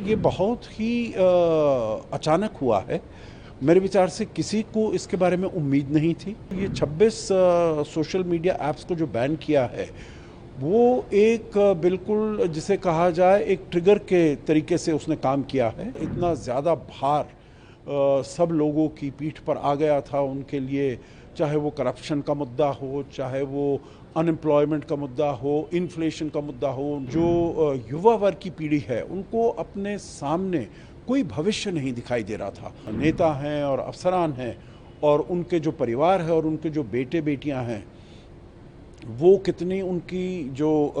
ये बहुत ही अचानक हुआ है। मेरे विचार से किसी को इसके बारे में उम्मीद नहीं थी। ये 26 सोशल मीडिया ऐप्स को जो बैन किया है, वो एक बिल्कुल जिसे कहा जाए एक ट्रिगर के तरीके से उसने काम किया है। इतना ज़्यादा भार सब लोगों की पीठ पर आ गया था उनके लिए, चाहे वो करप्शन का मुद्दा हो, चाहे वो अनएम्प्लॉयमेंट का मुद्दा हो, इन्फ्लेशन का मुद्दा हो। जो युवा वर्ग की पीढ़ी है, उनको अपने सामने कोई भविष्य नहीं दिखाई दे रहा था। नेता हैं और अफसरान हैं और उनके जो परिवार है और उनके जो बेटे बेटियां हैं, वो कितनी उनकी जो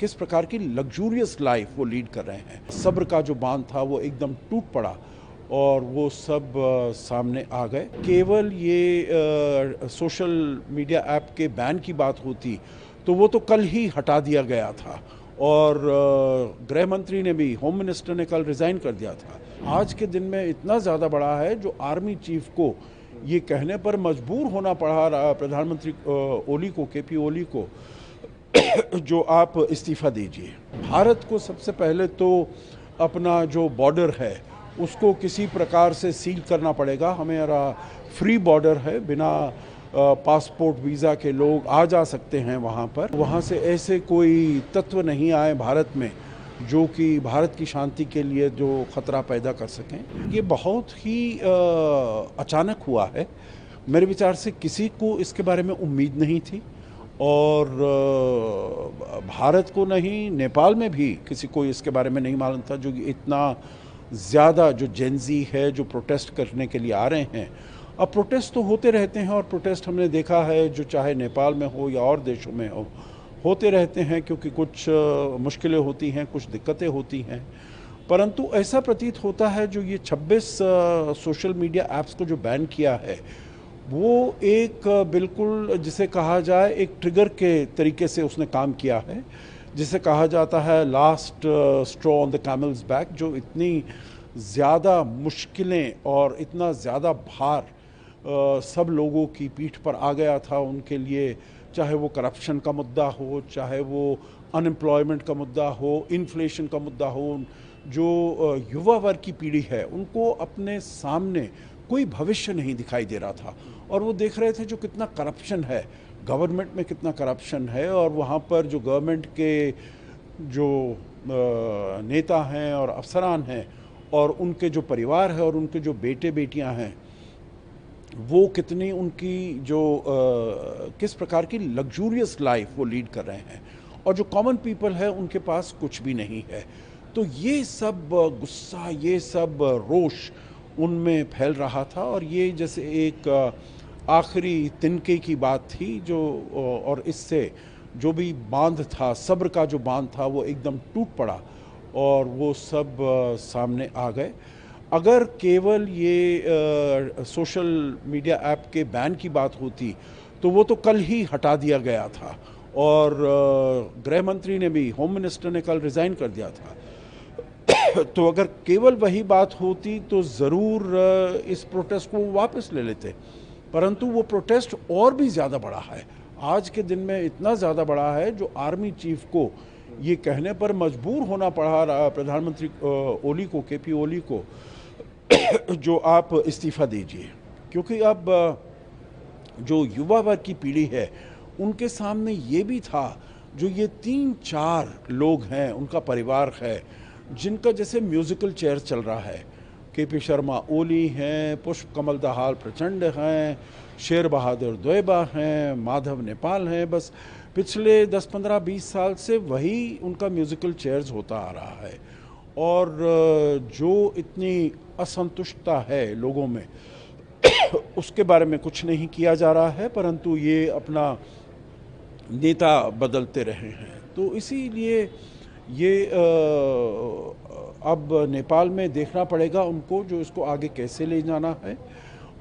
किस प्रकार की लग्जूरियस लाइफ वो लीड कर रहे हैं। सब्र का जो बांध था वो एकदम टूट पड़ा और वो सब सामने आ गए। केवल ये सोशल मीडिया ऐप के बैन की बात होती तो वो तो कल ही हटा दिया गया था और गृह मंत्री ने भी, होम मिनिस्टर ने कल रिज़ाइन कर दिया था। आज के दिन में इतना ज़्यादा बड़ा है जो आर्मी चीफ को ये कहने पर मजबूर होना पड़ा प्रधानमंत्री ओली को, केपी ओली को, जो आप इस्तीफ़ा दीजिए। भारत को सबसे पहले तो अपना जो बॉर्डर है उसको किसी प्रकार से सील करना पड़ेगा। हमारा फ्री बॉर्डर है, बिना पासपोर्ट वीज़ा के लोग आ जा सकते हैं वहाँ पर। वहाँ से ऐसे कोई तत्व नहीं आए भारत में जो कि भारत की शांति के लिए जो ख़तरा पैदा कर सकें। ये बहुत ही अचानक हुआ है। मेरे विचार से किसी को इसके बारे में उम्मीद नहीं थी और भारत को नहीं, नेपाल में भी किसी को इसके बारे में नहीं मालूम था। जो इतना ज़्यादा जो जेनजी है जो प्रोटेस्ट करने के लिए आ रहे हैं, अब प्रोटेस्ट तो होते रहते हैं और प्रोटेस्ट हमने देखा है जो चाहे नेपाल में हो या और देशों में हो, होते रहते हैं क्योंकि कुछ मुश्किलें होती हैं, कुछ दिक्कतें होती हैं। परंतु ऐसा प्रतीत होता है जो ये 26 सोशल मीडिया ऐप्स को जो बैन किया है, वो एक बिल्कुल जिसे कहा जाए एक ट्रिगर के तरीके से उसने काम किया है, जिसे कहा जाता है last straw on the camel's back. जो इतनी ज़्यादा मुश्किलें और इतना ज़्यादा भार सब लोगों की पीठ पर आ गया था उनके लिए, चाहे वो करप्शन का मुद्दा हो, चाहे वो अनएम्प्लॉयमेंट का मुद्दा हो, इन्फ्लेशन का मुद्दा हो। जो युवा वर्ग की पीढ़ी है, उनको अपने सामने कोई भविष्य नहीं दिखाई दे रहा था और वो देख रहे थे जो कितना करप्शन है, गवर्नमेंट में कितना करप्शन है और वहाँ पर जो गवर्नमेंट के जो नेता हैं और अफसरान हैं और उनके जो परिवार है और उनके जो बेटे बेटियां हैं, वो कितनी उनकी जो किस प्रकार की लग्जूरियस लाइफ वो लीड कर रहे हैं और जो कॉमन पीपल है उनके पास कुछ भी नहीं है। तो ये सब गुस्सा, ये सब रोष उनमें फैल रहा था और ये जैसे एक आखिरी तिनके की बात थी जो, और इससे जो भी बांध था, सब्र का जो बांध था वो एकदम टूट पड़ा और वो सब सामने आ गए। अगर केवल ये सोशल मीडिया ऐप के बैन की बात होती तो वो तो कल ही हटा दिया गया था और गृह मंत्री ने भी, होम मिनिस्टर ने कल रिज़ाइन कर दिया था। तो अगर केवल वही बात होती तो ज़रूर इस प्रोटेस्ट को वापस ले लेते, परंतु वो प्रोटेस्ट और भी ज़्यादा बड़ा है। आज के दिन में इतना ज़्यादा बड़ा है जो आर्मी चीफ को ये कहने पर मजबूर होना पड़ा प्रधानमंत्री ओली को, केपी ओली को, जो आप इस्तीफ़ा दीजिए। क्योंकि अब जो युवा वर्ग की पीढ़ी है उनके सामने ये भी था, जो ये 3-4 लोग हैं, उनका परिवार है, जिनका जैसे म्यूज़िकल चेयर चल रहा है। केपी शर्मा ओली हैं, पुष्प कमल दाहाल प्रचंड हैं, शेर बहादुर द्वेबा हैं, माधव नेपाल हैं। बस पिछले 10, 15, 20 साल से वही उनका म्यूज़िकल चेयर्स होता आ रहा है और जो इतनी असंतुष्टता है लोगों में उसके बारे में कुछ नहीं किया जा रहा है, परंतु ये अपना नेता बदलते रहे हैं। तो इसीलिए ये अब नेपाल में देखना पड़ेगा उनको जो इसको आगे कैसे ले जाना है।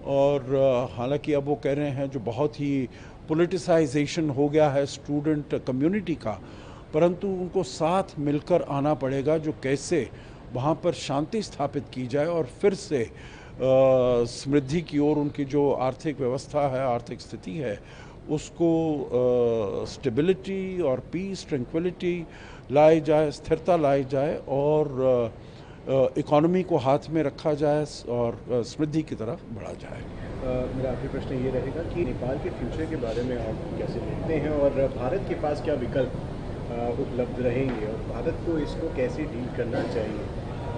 और हालांकि अब वो कह रहे हैं जो बहुत ही पॉलिटिसाइजेशन हो गया है स्टूडेंट कम्युनिटी का, परंतु उनको साथ मिलकर आना पड़ेगा जो कैसे वहाँ पर शांति स्थापित की जाए और फिर से समृद्धि की ओर उनकी जो आर्थिक व्यवस्था है, आर्थिक स्थिति है, उसको स्टेबिलिटी और पीस, ट्रैंक्विलिटी लाई जाए, स्थिरता लाई जाए और इकोनॉमी को हाथ में रखा जाए और समृद्धि की तरफ बढ़ा जाए। मेरा आखिरी प्रश्न ये रहेगा कि नेपाल के फ्यूचर के बारे में आप कैसे देखते हैं और भारत के पास क्या विकल्प उपलब्ध रहेंगे और भारत को इसको कैसे डील करना चाहिए,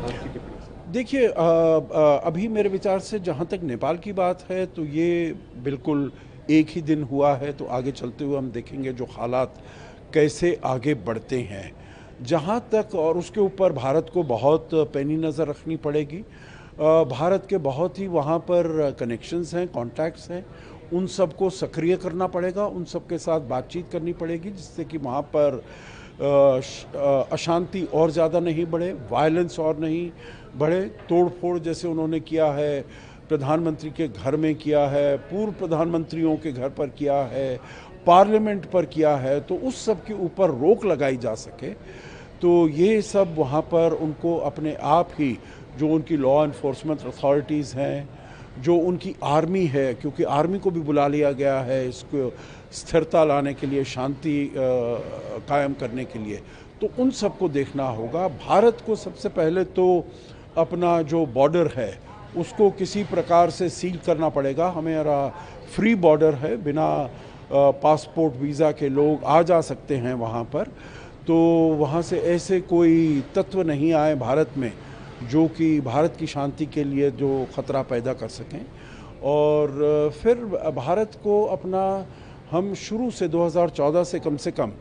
आपकी टिप्पणी से। देखिए, अभी मेरे विचार से जहाँ तक नेपाल की बात है तो ये बिल्कुल एक ही दिन हुआ है, तो आगे चलते हुए हम देखेंगे जो हालात कैसे आगे बढ़ते हैं। जहाँ तक और उसके ऊपर भारत को बहुत पैनी नज़र रखनी पड़ेगी। भारत के बहुत ही वहाँ पर कनेक्शंस हैं, कॉन्टैक्ट्स हैं, उन सबको सक्रिय करना पड़ेगा, उन सब के साथ बातचीत करनी पड़ेगी जिससे कि वहाँ पर अशांति और ज़्यादा नहीं बढ़े, वायलेंस और नहीं बढ़े। तोड़ फोड़ जैसे उन्होंने किया है, प्रधानमंत्री के घर में किया है, पूर्व प्रधानमंत्रियों के घर पर किया है, पार्लियामेंट पर किया है, तो उस सब के ऊपर रोक लगाई जा सके। तो ये सब वहाँ पर उनको अपने आप ही जो उनकी लॉ एनफोर्समेंट अथॉरिटीज़ हैं, जो उनकी आर्मी है, क्योंकि आर्मी को भी बुला लिया गया है इसको स्थिरता लाने के लिए, शांति कायम करने के लिए, तो उन सबको देखना होगा। भारत को सबसे पहले तो अपना जो बॉर्डर है उसको किसी प्रकार से सील करना पड़ेगा। हमारा फ्री बॉर्डर है, बिना पासपोर्ट वीज़ा के लोग आ जा सकते हैं वहाँ पर, तो वहाँ से ऐसे कोई तत्व नहीं आए भारत में जो कि भारत की शांति के लिए जो ख़तरा पैदा कर सकें। और फिर भारत को अपना, हम शुरू से 2014 से कम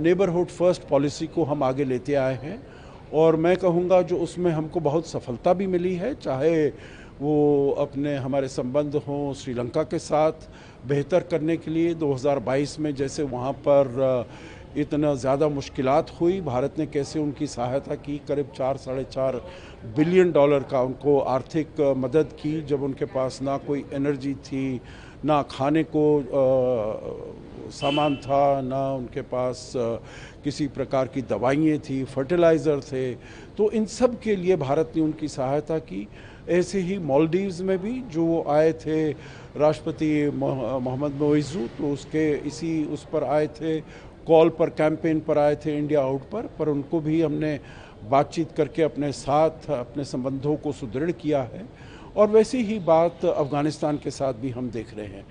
नेबरहुड फर्स्ट पॉलिसी को हम आगे लेते आए हैं और मैं कहूँगा जो उसमें हमको बहुत सफलता भी मिली है, चाहे वो अपने हमारे संबंध हों श्रीलंका के साथ बेहतर करने के लिए 2022 में जैसे वहाँ पर इतना ज़्यादा मुश्किलात हुई, भारत ने कैसे उनकी सहायता की, करीब 4-4.5 बिलियन डॉलर का उनको आर्थिक मदद की जब उनके पास ना कोई एनर्जी थी, ना खाने को सामान था, ना उनके पास किसी प्रकार की दवाइयाँ थी, फर्टिलाइज़र थे, तो इन सब के लिए भारत ने उनकी सहायता की। ऐसे ही मालदीव्स में भी जो आए थे राष्ट्रपति मोहम्मद मोइज़ू, तो उसके इसी उस पर आए थे, कॉल पर, कैंपेन पर आए थे इंडिया आउट पर उनको भी हमने बातचीत करके अपने साथ अपने संबंधों को सुदृढ़ किया है। और वैसी ही बात अफ़गानिस्तान के साथ भी हम देख रहे हैं।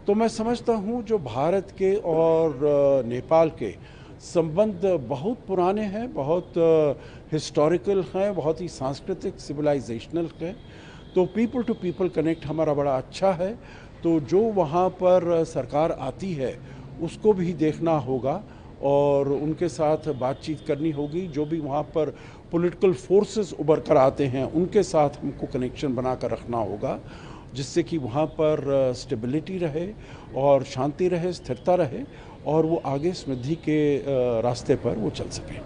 तो मैं समझता हूँ जो भारत के और नेपाल के संबंध बहुत पुराने हैं, बहुत हिस्टोरिकल हैं, बहुत ही सांस्कृतिक सिविलाइजेशनल हैं, तो पीपल टू पीपल कनेक्ट हमारा बड़ा अच्छा है। तो जो वहाँ पर सरकार आती है उसको भी देखना होगा और उनके साथ बातचीत करनी होगी। जो भी वहाँ पर पॉलिटिकल फोर्सेस उभर कर आते हैं उनके साथ हमको कनेक्शन बना कर रखना होगा जिससे कि वहाँ पर स्टेबिलिटी रहे और शांति रहे, स्थिरता रहे और वो आगे समृद्धि के रास्ते पर वो चल सकें।